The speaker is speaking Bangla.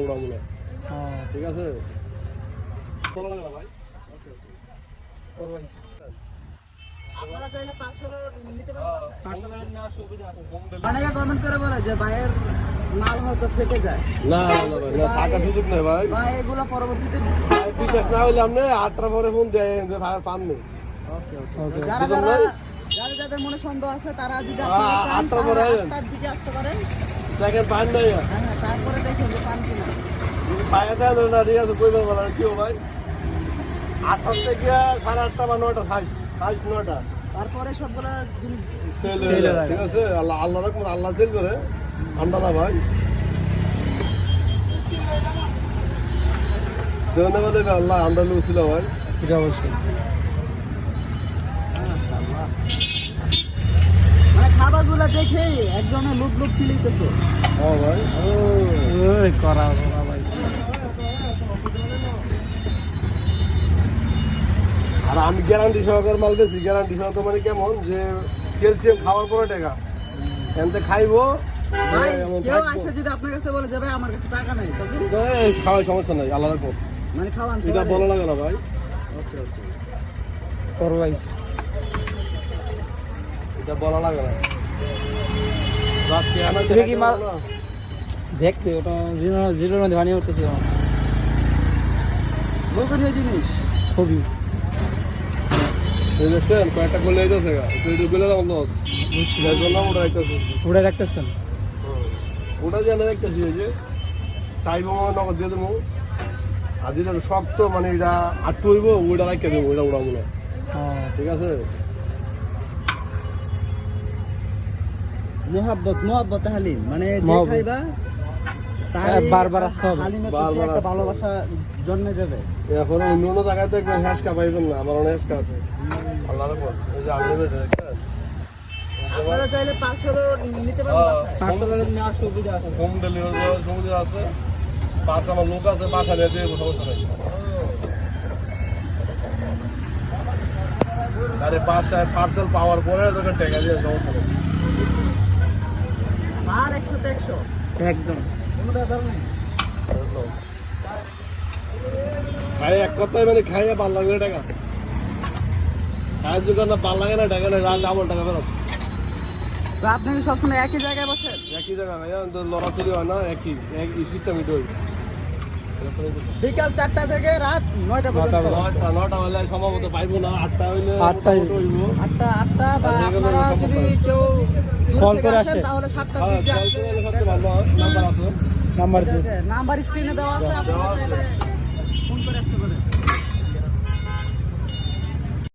উড়াবো না। ঠিক আছে ভাই। আপনারা চাইলে পার্সেল নিতে পারেন। অনেকে কমেন্ট করে বলে যে ভাইয়ের মাল হয়তো থেকে যায়। না না টাকা সুযোগ নেই ভাই। ভাই এগুলো পরবর্তীতে বিশ্বাস না হইলে আপনি 8টার পরে ফোন দেয় পাননি। যারা যাদের মনে সন্দেহ আছে তারা যদি 8টার পরে 8টার দিকে আসতে পারেন, দেখেন পান নাই। হ্যাঁ তারপরে দেখেন যে পান কিনা। পায়ে দেয় না ঠিক আছে কইবেন বলা কি ভাই 8টা থেকে 8:30 বা 9টা ফাইস্ট 9টা তারপরে সবগুলা জিনিস সেল ঠিক আছে। আল্লাহ রকম আল্লাহ সেল করে আমরা না ভাই ধন্যবাদ আল্লাহ আমরা লোক ছিল ভাই। এটা অবশ্যই মানে খাবার গুলা দেখেই একজনের লুট ফিল হইতেছে। হ্যাঁ ভাই ওই করা ভাই। আর আমি গ্যারান্টি সহকারে মাল বেশি। গ্যারান্টি সহকারে মানে কেমন যে ক্যালসিয়াম খাওয়ার পরে টাকা এনতে খাইবো ভাই কেউ আসে যদি আপনার কাছে বলে যে ভাই আমার কাছে টাকা নাই তখন খাওয়ার সমস্যা নাই আল্লাহ রাখবো। মানে খাওয়ান এটা বলা লাগে না ভাই। ওকে কর ভাই। এটা বলা লাগে না। রাত কে আনা এটা কি মাল? দেখতে ওটা জিরোর মধ্যে বানিয়ে উঠতেছি গোপনীয় জিনিস খুবই। দেখছেন কয়েকটা গোলে যাইতেছে তুই গোলে যাবো লস এর জন্য ওটা রাখতেছি। উড়ে রাখতেছেন ওটা জানে রাখতেছি ওই যে চাইবো নগদ দিয়ে দেবো। আর যেটা শক্ত মানে এটা আটটু হইব ওইটা রাখতে দেবো ওইটা উড়াবো না। ঠিক আছে মোহাব্বত হালিম মানে যে মোহাব্বত। খাইবা তার বারবার আসতে হবে। হালিমের প্রতি বারবার একটা আসতে ভালোবাসা জন্মে যাবে। এখন অন্য অন্য জায়গায় দেখবেন হ্যাঁসকা পাইবেন না। আমার অনেক হ্যাঁসকা আছে আল্লাহ রাখবো। এই যে আনলিমিটেড আপনারা চাইলে পার্সেলও নিতে পারেন বাসায়। পার্সেলের নেওয়ার সুবিধা আছে। হোম ডেলিভারি সুবিধা আছে। পাঁচ আমার লোক আছে বাসা নিয়ে দিয়ে সমস্যা নেই। আরে বাসায় পার্সেল পাওয়ার পরে তোকে টাকা দিয়ে সমস্যা নেই। আর 100 তে 100 একদম কোনো ব্যাপার নেই। খাই এক কথায় মানে খাইয়ে ভাল লাগবে টাকা সাহায্য করে না ভাল লাগে না টাকা নেই ডাবল টাকা ফেরত। তো আপনি কি সবসময় একই জায়গায় বসেন? একই জায়গা ভাইয়া লড়াচড়ি হয় না একই সিস্টেমই তো বিকাল 4টা থেকে রাত 9টা পর্যন্ত। 9টা হলে সম্ভবত পাইবো না। 8টা হইলে 8টায় হইব। 8টা বা আপনারা যদি কেউ দূর কল থেকে করে আসেন আসে। তাহলে 7টার হ্যাঁ দিকে কল আসবেন। করে সবচেয়ে ভালো নাম্বার আছে। নাম্বার দিয়ে নাম্বার স্ক্রিনে দেওয়া আছে, আপনারা চাইলে